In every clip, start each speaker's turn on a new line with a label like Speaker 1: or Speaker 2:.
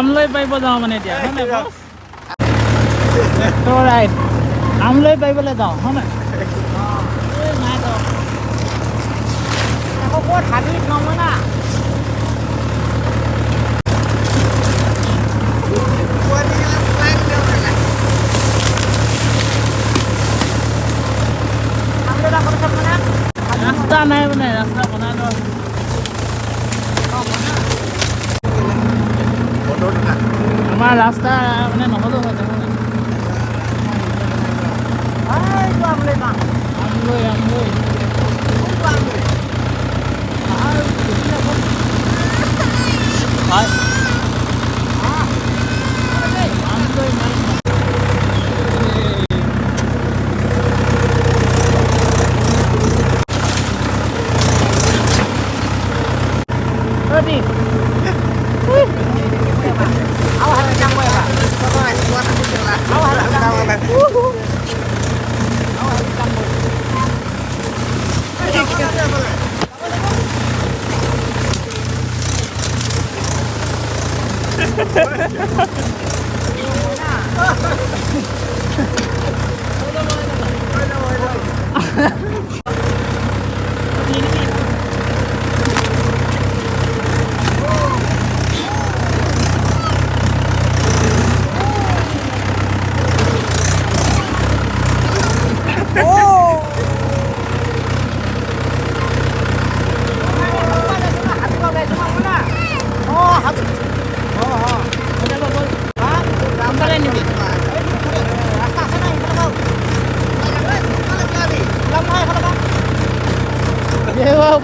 Speaker 1: আমলৈ পাৰিব যাওঁ মানে এতিয়া হয় নাই বছ? ৰাইট আমলৈ পাৰিবলৈ যাওঁ হয় নাই? নাই যাওঁ আকৌ ক'ত হাবি নময় না ৰাস্তা নাই মানে ৰাস্তা বনাই লোৱা আমাৰ ৰাস্তা মানে নহ'লেও হয় আমলৈ আমলৈ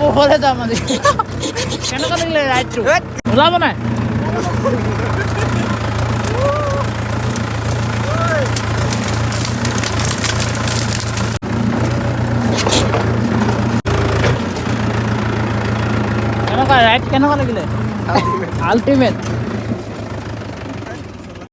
Speaker 1: ওপৰলে যাম আজি কেনেকুৱা লাগিলে ৰাইডটো ওলাব নাই কেনেকুৱা ৰাইড কেনেকুৱা লাগিলে আল্টিমেট